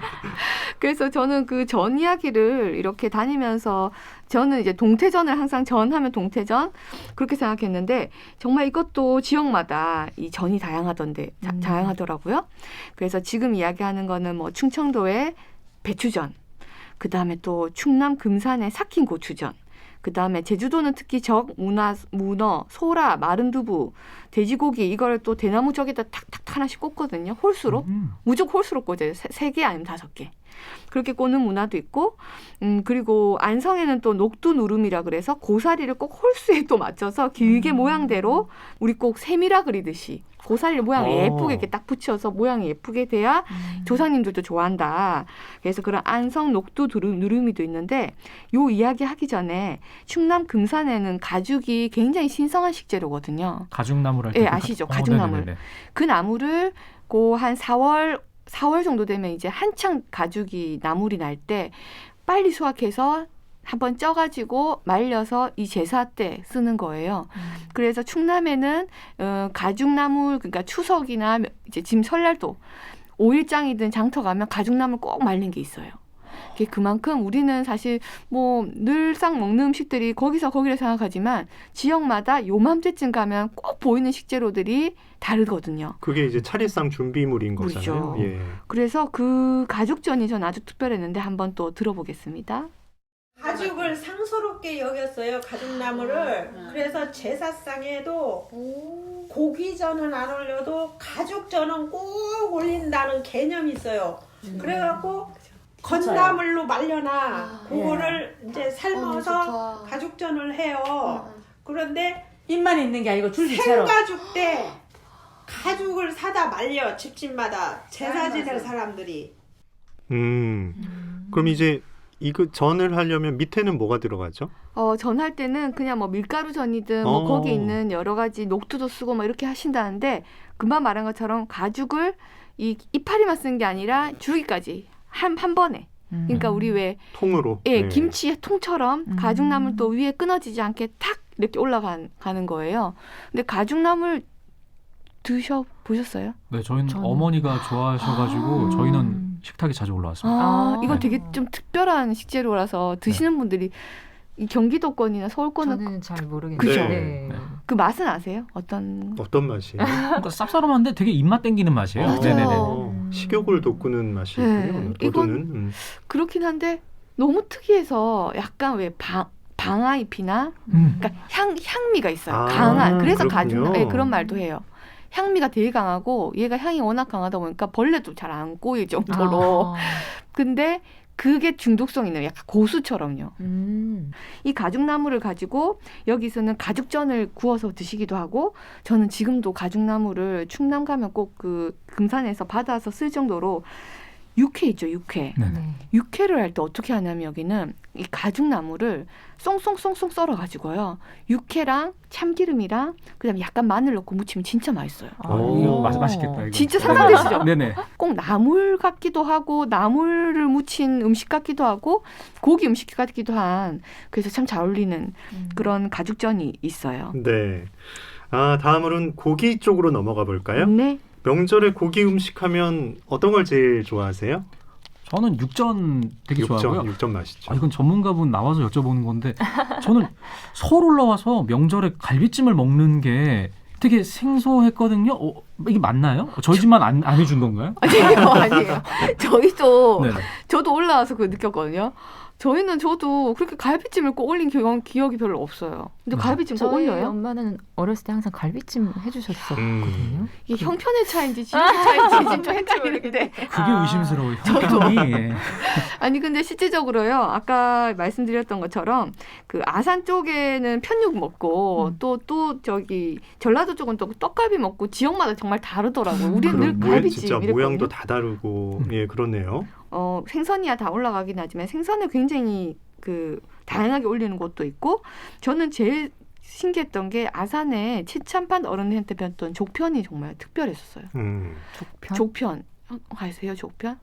그래서 저는 그 전 이야기를 이렇게 다니면서 저는 이제 동태전을 항상 전하면 동태전 그렇게 생각했는데 정말 이것도 지역마다 이 전이 다양하더라고요. 그래서 지금 이야기하는 거는 뭐 충청도의 배추전, 그 다음에 또 충남 금산의 삭힌 고추전, 그 다음에 제주도는 특히 문어, 소라, 마른 두부, 돼지고기 이걸 또 대나무 저기다 탁탁 하나씩 꽂거든요. 홀수로. 무조건 홀수로 꽂아요. 3개 아니면 5개. 그렇게 꽂는 문화도 있고 그리고 안성에는 또 녹두 누름이라 그래서 고사리를 꼭 홀수에 또 맞춰서 길게 모양대로 우리 꼭 셈이라 그리듯이 고사리를 모양 예쁘게 이렇게 딱 붙여서 모양이 예쁘게 돼야 조상님들도 좋아한다. 그래서 그런 안성 녹두 누름이도 있는데 요 이야기 하기 전에 충남 금산에는 가죽이 굉장히 신성한 식재료거든요. 가죽나무를 할 때. 예, 아시죠? 가죽나물. 네네네. 그 나무를 한 4월 정도 되면 이제 한창 가죽이 나물이 날 때 빨리 수확해서 한번 쪄가지고 말려서 이 제사 때 쓰는 거예요. 그래서 충남에는 가죽나물 그러니까 추석이나 이제 짐 설날도 5일장이든 장터 가면 가죽나물 꼭 말린 게 있어요. 그만큼 우리는 사실 뭐 늘상 먹는 음식들이 거기서 거기를 생각하지만 지역마다 요맘때쯤 가면 꼭 보이는 식재료들이 다르거든요. 그게 이제 차례상 준비물인 거잖아요. 그렇죠. 예. 그래서 그 가죽전이 전 아주 특별했는데 한번 또 들어보겠습니다. 가죽을 상스럽게 여겼어요. 가죽나무를. 그래서 제사상에도 고기전은 안 올려도 가죽전은 꼭 올린다는 개념이 있어요. 그래갖고 건나물로 말려놔. 그거를 이제 삶아서 가죽전을 해요. 그런데 입만 있는 게 아니고 줄기처럼. 생가죽 때 가죽을 사다 말려. 집집마다 제사 지낼 사람들이. 그럼 이제 이거 전을 하려면 밑에는 뭐가 들어가죠? 전할 때는 그냥 뭐 밀가루 전이든 뭐 거기 있는 여러 가지 녹두도 쓰고 뭐 이렇게 하신다는데 금방 말한 것처럼 가죽을 이 이파리만 쓰는 게 아니라 줄기까지 한 번에. 그러니까 우리 왜 통으로. 예, 김치 통처럼 가죽나물 또 위에 끊어지지 않게 탁 이렇게 올라가는 거예요. 근데 가죽나물 드셔보셨어요? 네, 저희는 어머니가 좋아하셔가지고 저희는 식탁에 자주 올라왔습니다. 이건 네. 되게 좀 특별한 식재료라서 드시는 분들이 이 경기도권이나 서울권은 저는 잘 모르겠는데. 그죠? 네. 그 맛은 아세요? 어떤 맛이에요? 그러니까 쌉싸름한데 되게 입맛 땡기는 맛이에요. 맞아요. 네네네. 식욕을 돋구는 맛이군요. 네, 돋우는. 그렇긴 한데 너무 특이해서 약간 왜 방아잎이나 그러니까 향미가 있어요. 아, 강한. 그래서 그렇군요. 가죽 그런 말도 해요. 향미가 되게 강하고 얘가 향이 워낙 강하다 보니까 벌레도 잘 안 꼬일 정도로. 근데 그게 중독성 있는 약간 고수처럼요. 이 가죽나무를 가지고 여기서는 가죽전을 구워서 드시기도 하고 저는 지금도 가죽나무를 충남 가면 꼭 그 금산에서 받아서 쓸 정도로 육회 있죠, 육회. 네. 육회를 할 때 어떻게 하냐면 여기는 이 가죽나무를 쏭쏭쏭쏭 썰어가지고요. 육회랑 참기름이랑 그다음에 약간 마늘 넣고 무치면 진짜 맛있어요. 이거 맛있겠다. 이거. 진짜 상상되시죠? 네네. 꼭 나물 같기도 하고 나물을 무친 음식 같기도 하고 고기 음식 같기도 한 그래서 참 잘 어울리는 그런 가죽전이 있어요. 네. 다음으로는 고기 쪽으로 넘어가 볼까요? 네. 명절에 고기 음식하면 어떤 걸 제일 좋아하세요? 저는 육전 되게 좋아하고요. 육전 맛있죠. 이건 전문가분 나와서 여쭤보는 건데 저는 서울 올라와서 명절에 갈비찜을 먹는 게 되게 생소했거든요. 이게 맞나요? 저희 집만 안 해준 건가요? 아니에요. 저희도 네네. 저도 올라와서 그걸 느꼈거든요. 저도 그렇게 갈비찜을 꼭 올린 기억이 별로 없어요. 근데 갈비찜 꼭 저희 올려요? 엄마는 어렸을 때 항상 갈비찜 해주셨었거든요. 이게 형편의 차이인지 지역의 차이인지 좀 헷갈리는데. 그게 의심스러워요. 형편이. 예. 아니 근데 실질적으로요. 아까 말씀드렸던 것처럼 그 아산 쪽에는 편육 먹고 또 저기 전라도 쪽은 또 떡갈비 먹고 지역마다 정말 다르더라고요. 우리는 늘 갈비찜 진짜 이랬거든요. 모양도 다 다르고 예 그러네요. 생선이야 다 올라가긴 하지만 생선을 굉장히 그 다양하게 올리는 곳도 있고 저는 제일 신기했던 게 아산에 치찬판 어른한테 배웠던 족편이 정말 특별했었어요. 족편 아세요? 족편?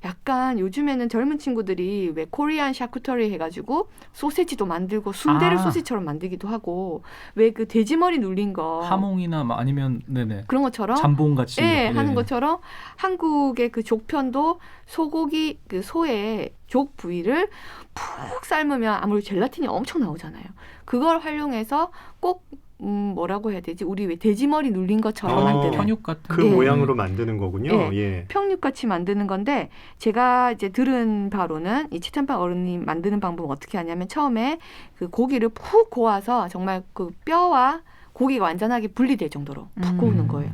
약간 요즘에는 젊은 친구들이 왜 코리안 샤쿠터리 해가지고 소세지도 만들고 순대를 소시지처럼 만들기도 하고 왜 그 돼지머리 눌린 거 하몽이나 아니면 네네 그런 것처럼 잠봉 같이 하는 것처럼 한국의 그 족편도 소고기 그 소의 족 부위를 푹 삶으면 아무래도 젤라틴이 엄청 나오잖아요. 그걸 활용해서 꼭 뭐라고 해야 되지? 우리 왜 돼지머리 눌린 것처럼 만드는 편육 같은 그 모양으로 만드는 거군요. 예. 평육같이 만드는 건데 제가 이제 들은 바로는 이 치찬판 어른이 만드는 방법은 어떻게 하냐면 처음에 그 고기를 푹 고아서 정말 그 뼈와 고기가 완전하게 분리될 정도로 푹 고우는 거예요.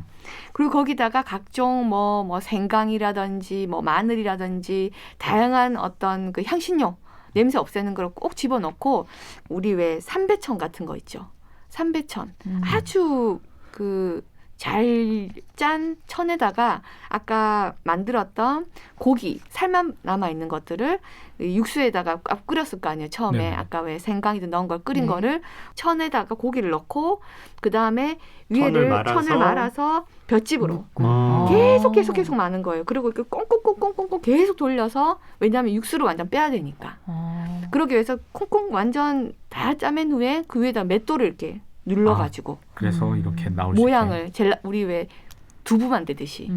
그리고 거기다가 각종 뭐 생강이라든지 뭐 마늘이라든지 다양한 어떤 그 향신료 냄새 없애는 걸 꼭 집어넣고 우리 왜 삼배천 같은 거 있죠. 삼배천 아주 그 잘 짠 천에다가 아까 만들었던 고기 살만 남아 있는 것들을 육수에다가 끓였을 거 아니에요. 처음에 네. 아까 왜 생강이든 넣은 걸 끓인 거를 천에다가 고기를 넣고 그 다음에 위에를 천을 말아서 볏짚으로 계속 많은 거예요. 그리고 이렇게 꽁꽁꽁꽁꽁 계속 돌려서 왜냐하면 육수를 완전 빼야 되니까. 그러기 위해서 콩콩 완전 다 짜맨 후에 그 위에다 맷돌을 이렇게 눌러가지고 그래서 이렇게 나올 모양을 우리 왜 두부 만들듯이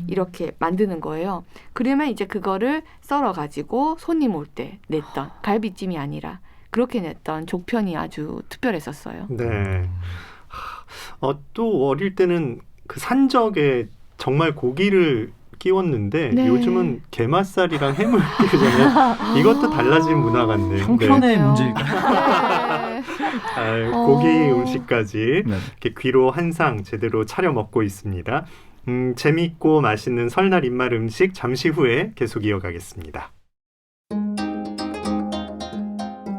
이렇게 만드는 거예요. 그러면 이제 그거를 썰어가지고 손님 올 때 냈던 갈비찜이 아니라 그렇게 냈던 족편이 아주 특별했었어요. 네. 또 어릴 때는 그 산적에 정말 고기를 끼웠는데 요즘은 게맛살이랑 해물 끼우잖아요. 이것도 달라진 문화 같네요. 형편의 문제일까요? 고기 음식까지 이렇게 귀로 한 상 제대로 차려 먹고 있습니다. 재미있고 맛있는 설날 입맛 음식 잠시 후에 계속 이어가겠습니다.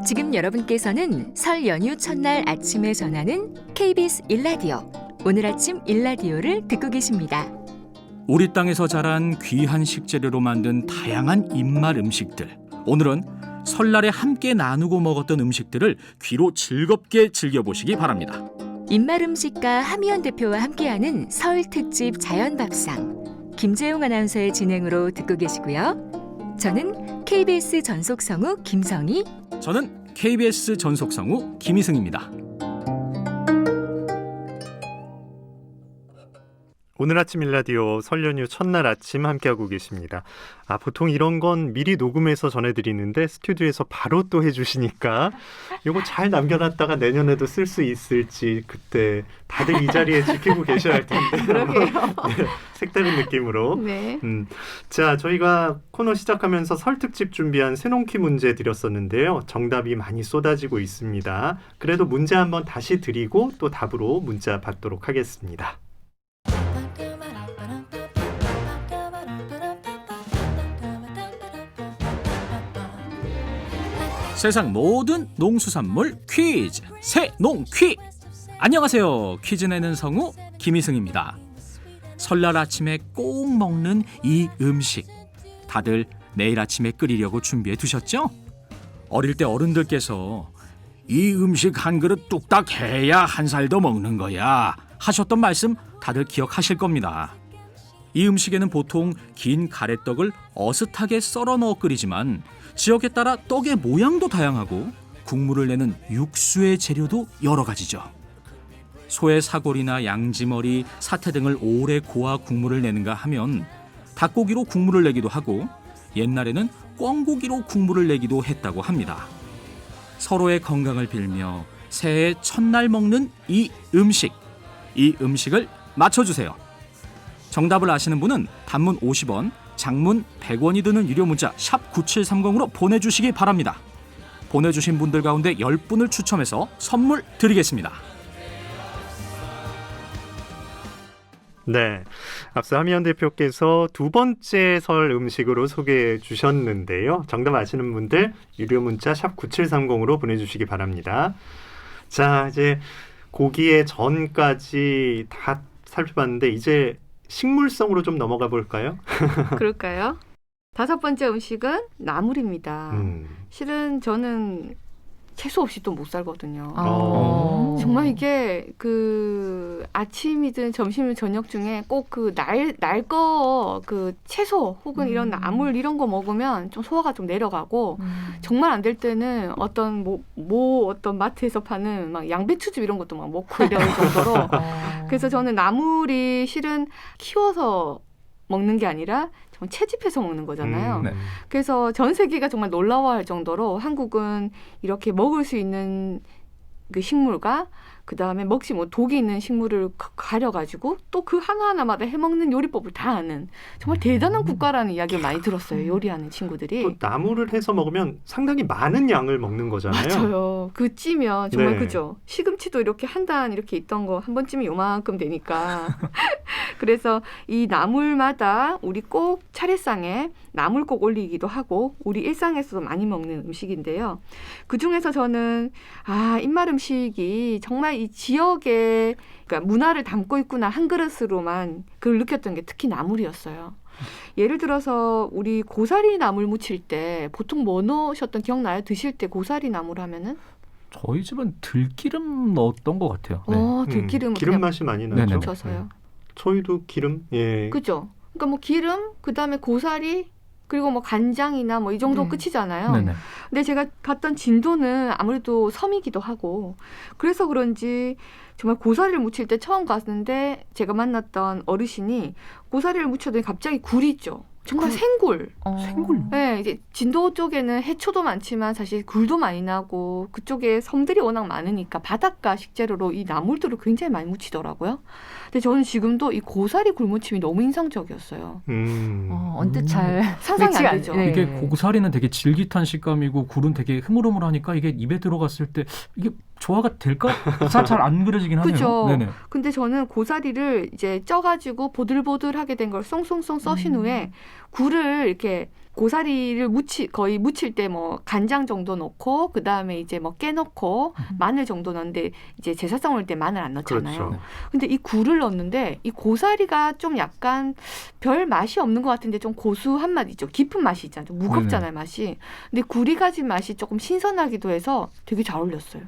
지금 여러분께서는 설 연휴 첫날 아침에 전하는 KBS 1라디오 오늘 아침 1라디오를 듣고 계십니다. 우리 땅에서 자란 귀한 식재료로 만든 다양한 입맛 음식들. 오늘은 설날에 함께 나누고 먹었던 음식들을 귀로 즐겁게 즐겨보시기 바랍니다. 입맛 음식가 함희연 대표와 함께하는 설 특집 자연밥상 김재용 아나운서의 진행으로 듣고 계시고요. 저는 KBS 전속성우 김성희, 저는 KBS 전속성우 김희승입니다. 오늘 아침 일라디오 설 연휴 첫날 아침 함께하고 계십니다. 보통 이런 건 미리 녹음해서 전해드리는데 스튜디오에서 바로 또 해주시니까 이거 잘 남겨놨다가 내년에도 쓸 수 있을지 그때 다들 이 자리에 지키고 계셔야 할 텐데. 그러게요. 네, 색다른 느낌으로. 네. 자, 저희가 코너 시작하면서 설 특집 준비한 새농키 문제 드렸었는데요. 정답이 많이 쏟아지고 있습니다. 그래도 문제 한번 다시 드리고 또 답으로 문자 받도록 하겠습니다. 세상 모든 농수산물 퀴즈 새농퀴. 안녕하세요. 퀴즈 내는 성우 김희승입니다. 설날 아침에 꼭 먹는 이 음식 다들 내일 아침에 끓이려고 준비해 두셨죠? 어릴 때 어른들께서 이 음식 한 그릇 뚝딱 해야 한 살 더 먹는 거야 하셨던 말씀 다들 기억하실 겁니다. 이 음식에는 보통 긴 가래떡을 어슷하게 썰어 넣어 끓이지만 지역에 따라 떡의 모양도 다양하고 국물을 내는 육수의 재료도 여러 가지죠. 소의 사골이나 양지머리, 사태 등을 오래 고아 국물을 내는가 하면 닭고기로 국물을 내기도 하고 옛날에는 꿩고기로 국물을 내기도 했다고 합니다. 서로의 건강을 빌며 새해 첫날 먹는 이 음식을 맞춰주세요. 정답을 아시는 분은 단문 50원, 장문 100원이 드는 유료 문자 샵 9730으로 보내주시기 바랍니다. 보내주신 분들 가운데 10분을 추첨해서 선물 드리겠습니다. 네, 앞서 하미연 대표께서 두 번째 설 음식으로 소개해 주셨는데요. 정답 아시는 분들 유료 문자 샵 9730으로 보내주시기 바랍니다. 자, 이제 고기의 전까지 다 살펴봤는데 이제 식물성으로 좀 넘어가 볼까요? 그럴까요? 5번째 음식은 나물입니다. 실은 저는 채소 없이 또 못 살거든요. 정말 이게 그 아침이든 점심이든 저녁 중에 꼭 그 날 거 그 채소 혹은 이런 나물 이런 거 먹으면 좀 소화가 좀 내려가고 정말 안 될 때는 어떤 어떤 마트에서 파는 막 양배추즙 이런 것도 막 먹고 이럴 정도로 그래서 저는 나물이 실은 키워서 먹는 게 아니라 정말 채집해서 먹는 거잖아요. 네. 그래서 전 세계가 정말 놀라워할 정도로 한국은 이렇게 먹을 수 있는 그 식물과 그 다음에 먹지 못 독이 있는 식물을 가려가지고 또 그 하나하나마다 해먹는 요리법을 다 아는 정말 대단한 국가라는 이야기를 많이 들었어요. 요리하는 친구들이. 또 나물을 해서 먹으면 상당히 많은 양을 먹는 거잖아요. 맞아요. 그 찌면 정말 네. 그죠. 시금치도 이렇게 한 단 이렇게 있던 거 한 번 찌면 요만큼 되니까. 그래서 이 나물마다 우리 꼭 차례상에 나물 꼭 올리기도 하고 우리 일상에서도 많이 먹는 음식인데요. 그중에서 저는 입맛 음식이 정말 이 지역의 그러니까 문화를 담고 있구나 한 그릇으로만 그걸 느꼈던 게 특히 나물이었어요. 예를 들어서 우리 고사리 나물 무칠 때 보통 뭐 넣으셨던 기억나요? 드실 때 고사리 나물 하면은? 저희 집은 들기름 넣었던 것 같아요. 네. 들기름을 기름 맛이 많이 나죠. 묻혀서요. 저희도 기름, 예. 그죠? 그러니까 뭐 기름, 그 다음에 고사리, 그리고 뭐 간장이나 뭐 이 정도 끝이잖아요. 네네. 근데 제가 갔던 진도는 아무래도 섬이기도 하고 그래서 그런지 정말 고사리를 무칠 때 처음 갔는데 제가 만났던 어르신이 고사리를 무쳐더니 갑자기 굴이 있죠. 정말 생굴. 생굴. 네, 이제 진도 쪽에는 해초도 많지만 사실 굴도 많이 나고 그쪽에 섬들이 워낙 많으니까 바닷가 식재료로 이 나물들을 굉장히 많이 무치더라고요. 근데 저는 지금도 이 고사리 굴무침이 너무 인상적이었어요. 언뜻 잘 상상이 안 되죠. 네. 이게 고사리는 되게 질깃한 식감이고 굴은 되게 흐물흐물하니까 이게 입에 들어갔을 때 이게 조화가 될까? 잘 안 그려지긴 하네요. 그죠. 네네. 근데 저는 고사리를 이제 쪄가지고 보들보들하게 된 걸 쏭쏭쏭 써신 후에 굴을 이렇게 고사리를 거의 무칠 때 뭐 간장 정도 넣고 그 다음에 이제 뭐 깨 넣고 마늘 정도 넣는데 이제 제사상 올 때 마늘 안 넣잖아요. 그렇죠. 근데 이 굴을 넣는데 이 고사리가 좀 약간 별 맛이 없는 것 같은데 좀 고수한 맛 있죠. 깊은 맛이 있잖아요. 좀 무겁잖아요, 맛이. 근데 굴이 가진 맛이 조금 신선하기도 해서 되게 잘 어울렸어요.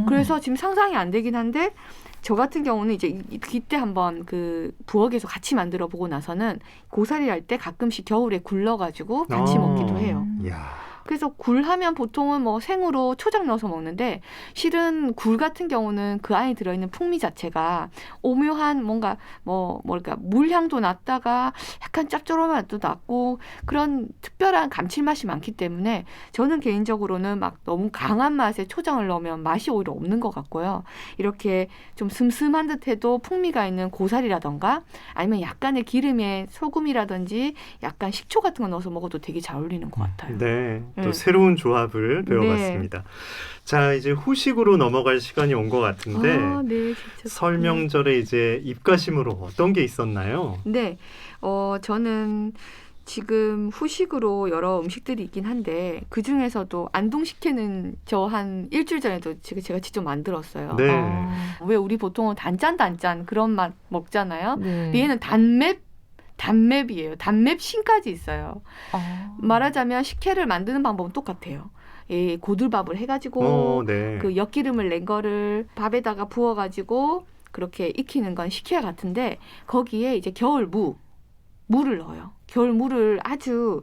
그래서 지금 상상이 안 되긴 한데 저 같은 경우는 이제 이때 한번 그 부엌에서 같이 만들어 보고 나서는 고사리 할 때 가끔씩 겨울에 굴러가지고 같이 먹기도 해요. 이야. 그래서 굴 하면 보통은 뭐 생으로 초장 넣어서 먹는데 실은 굴 같은 경우는 그 안에 들어있는 풍미 자체가 오묘한 뭔가 뭐랄까 물향도 났다가 약간 짭조름한 맛도 났고 그런 특별한 감칠맛이 많기 때문에 저는 개인적으로는 막 너무 강한 맛에 초장을 넣으면 맛이 오히려 없는 것 같고요. 이렇게 좀 슴슴한 듯해도 풍미가 있는 고사리라던가 아니면 약간의 기름에 소금이라든지 약간 식초 같은 거 넣어서 먹어도 되게 잘 어울리는 것 같아요. 네, 또 새로운 조합을 배워봤습니다. 자, 이제 후식으로 넘어갈 시간이 온 것 같은데 네, 진짜. 설 명절에 이제 입가심으로 어떤 게 있었나요? 네, 저는 지금 후식으로 여러 음식들이 있긴 한데 그 중에서도 안동식혜는 저 한 일주일 전에도 제가 직접 만들었어요. 네. 왜 우리 보통은 단짠 그런 맛 먹잖아요. 네. 얘는 단맵이에요. 단맵 신까지 있어요. 말하자면 식혜를 만드는 방법은 똑같아요. 예, 고들밥을 해가지고 네. 그 엿기름을 낸 거를 밥에다가 부어가지고 그렇게 익히는 건 식혜 같은데 거기에 이제 물을 넣어요. 겨울 물을 아주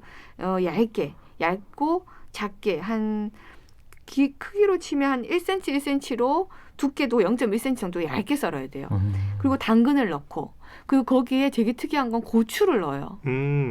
얇고 작게 한 크기로 치면 한 1cm, 1cm로 두께도 0.1cm 정도 얇게 썰어야 돼요. 그리고 당근을 넣고 그리고 거기에 되게 특이한 건 고추를 넣어요.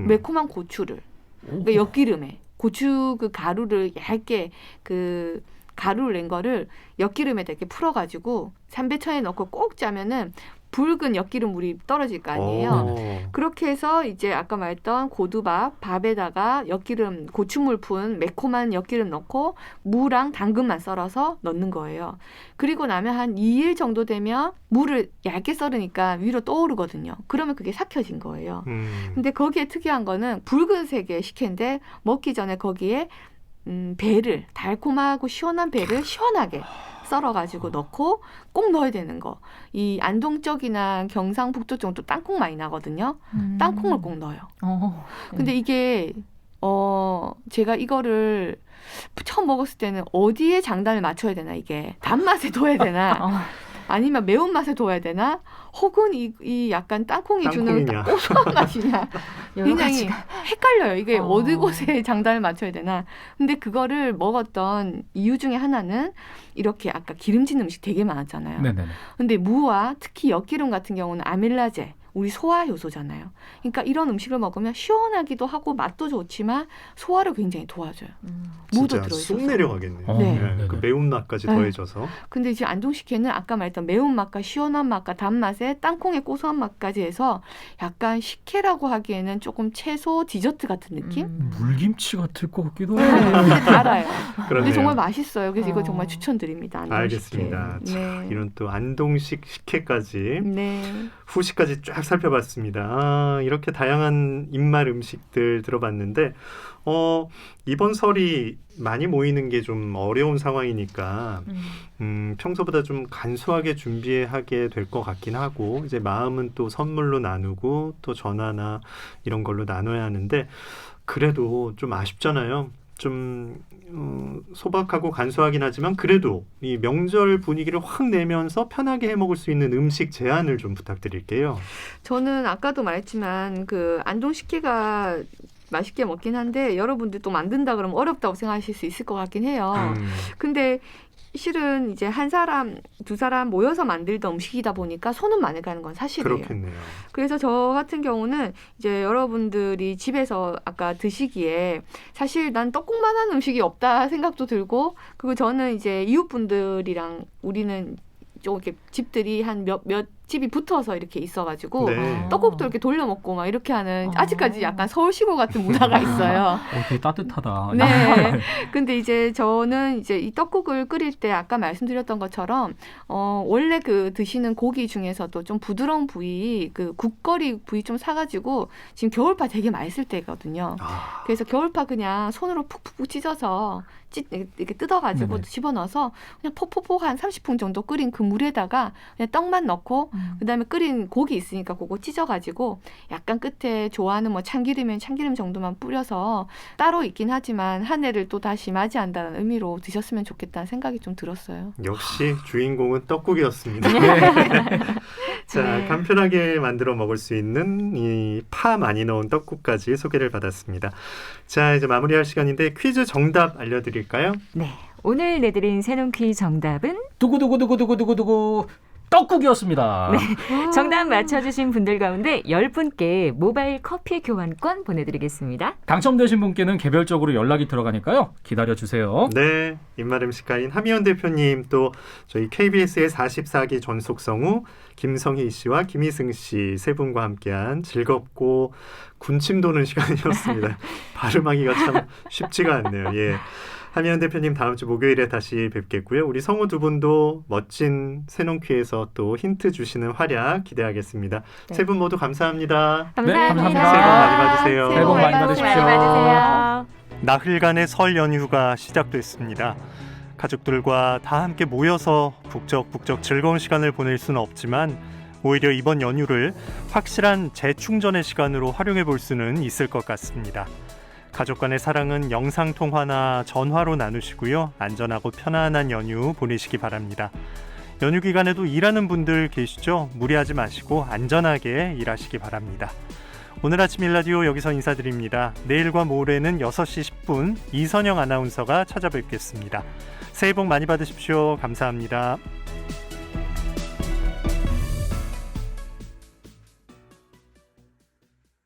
매콤한 고추를. 그러니까 엿기름에 고추 그 가루를 얇게 그 가루를 낸 거를 엿기름에다 이렇게 풀어가지고 삼배천에 넣고 꼭 짜면은 붉은 엿기름 물이 떨어질 거 아니에요. 그렇게 해서 이제 아까 말했던 고두밥 밥에다가 엿기름 고추물 푼 매콤한 엿기름 넣고 무랑 당근만 썰어서 넣는 거예요. 그리고 나면 한 2일 정도 되면 무를 얇게 썰으니까 위로 떠오르거든요. 그러면 그게 삭혀진 거예요. 근데 거기에 특이한 거는 붉은색의 식혜인데 먹기 전에 거기에 배를 달콤하고 시원한 배를 시원하게 썰어가지고 넣고 꼭 넣어야 되는 거. 이 안동 쪽이나 경상북도 쪽도 땅콩 많이 나거든요. 땅콩을 꼭 넣어요. 근데 이게 제가 이거를 처음 먹었을 때는 어디에 장단을 맞춰야 되나 이게 단맛에 둬야 되나 아니면 매운맛에 둬야 되나 혹은 이 약간 땅콩이 주는 고소한 맛이냐 굉장히 헷갈려요. 이게 어디 곳에 장단을 맞춰야 되나. 근데 그거를 먹었던 이유 중에 하나는 이렇게 아까 기름진 음식 되게 많았잖아요. 네네네. 근데 무와 특히 엿기름 같은 경우는 아밀라제 우리 소화 효소잖아요. 그러니까 이런 음식을 먹으면 시원하기도 하고 맛도 좋지만 소화를 굉장히 도와줘요. 무도 들어있어서. 쑥 내려가겠네요. 네. 그 매운맛까지 더해져서. 근데 이제 안동식혜는 아까 말했던 매운맛과 시원한 맛과 단맛에 땅콩의 고소한 맛까지 해서 약간 식혜라고 하기에는 조금 채소 디저트 같은 느낌? 물김치 같을 것 같기도 네, 하고. 근데 달아요. 그러네요. 근데 정말 맛있어요. 그래서 이거 정말 추천드립니다. 안동식혜. 알겠습니다. 참, 이런 또 안동식 식혜까지 후식까지 쫙 살펴봤습니다. 이렇게 다양한 입맛 음식들 들어봤는데 이번 설이 많이 모이는 게 좀 어려운 상황이니까 평소보다 좀 간소하게 준비하게 될 것 같긴 하고 이제 마음은 또 선물로 나누고 또 전화나 이런 걸로 나눠야 하는데 그래도 좀 아쉽잖아요. 좀 소박하고 간소하긴 하지만 그래도 이 명절 분위기를 확 내면서 편하게 해 먹을 수 있는 음식 제안을 좀 부탁드릴게요. 저는 아까도 말했지만 그 안동식혜가 맛있게 먹긴 한데 여러분들 또 만든다 그러면 어렵다고 생각하실 수 있을 것 같긴 해요. 근데 실은 이제 한 사람, 두 사람 모여서 만들던 음식이다 보니까 손은 많이 가는 건 사실이에요. 그렇겠네요. 그래서 저 같은 경우는 이제 여러분들이 집에서 아까 드시기에 사실 난 떡국만한 음식이 없다 생각도 들고 그리고 저는 이제 이웃분들이랑 우리는 좀 이렇게 집들이 한 몇 집이 붙어서 이렇게 있어가지고 떡국도 이렇게 돌려 먹고 막 이렇게 하는 아직까지 약간 서울시골 같은 문화가 있어요. 되게 따뜻하다. 네. 근데 이제 저는 이제 이 떡국을 끓일 때 아까 말씀드렸던 것처럼 원래 그 드시는 고기 중에서도 좀 부드러운 부위, 그 국거리 부위 좀 사가지고 지금 겨울파 되게 맛있을 때거든요. 그래서 겨울파 그냥 손으로 푹푹 찢어서 이렇게 뜯어가지고 집어넣어서 그냥 폭폭폭 한 30분 정도 끓인 그 물에다가 그냥 떡만 넣고 그다음에 끓인 고기 있으니까 그거 찢어가지고 약간 끝에 좋아하는 뭐 참기름이면 참기름 정도만 뿌려서 따로 있긴 하지만 한 해를 또 다시 맞이한다는 의미로 드셨으면 좋겠다는 생각이 좀 들었어요. 역시 주인공은 떡국이었습니다. 자, 네. 간편하게 만들어 먹을 수 있는 이 파 많이 넣은 떡국까지 소개를 받았습니다. 자, 이제 마무리할 시간인데 퀴즈 정답 알려드릴까요? 네. 오늘 내드린 새놈퀴 정답은 두구두구두구두구두구두구 떡국이었습니다. 네. 정답 맞춰주신 분들 가운데 10분께 모바일 커피 교환권 보내드리겠습니다. 당첨되신 분께는 개별적으로 연락이 들어가니까요. 기다려주세요. 네, 입맛음식가인 하미연 대표님, 또 저희 KBS의 44기 전속성우 김성희 씨와 김희승 씨 세 분과 함께한 즐겁고 군침 도는 시간이었습니다. 발음하기가 참 쉽지가 않네요. 예. 하미연 대표님 다음 주 목요일에 다시 뵙겠고요. 우리 성우 두 분도 멋진 새농퀴에서 또 힌트 주시는 활약 기대하겠습니다. 네. 세 분 모두 감사합니다. 감사합니다. 감사합니다. 새해 복 많이 받으세요. 새해 복 많이 받으십시오. 많이 받으세요. 나흘간의 설 연휴가 시작됐습니다. 가족들과 다 함께 모여서 북적북적 즐거운 시간을 보낼 수는 없지만 오히려 이번 연휴를 확실한 재충전의 시간으로 활용해 볼 수는 있을 것 같습니다. 가족 간의 사랑은 영상통화나 전화로 나누시고요. 안전하고 편안한 연휴 보내시기 바랍니다. 연휴 기간에도 일하는 분들 계시죠? 무리하지 마시고 안전하게 일하시기 바랍니다. 오늘 아침 일라디오 여기서 인사드립니다. 내일과 모레는 6시 10분 이선영 아나운서가 찾아뵙겠습니다. 새해 복 많이 받으십시오. 감사합니다.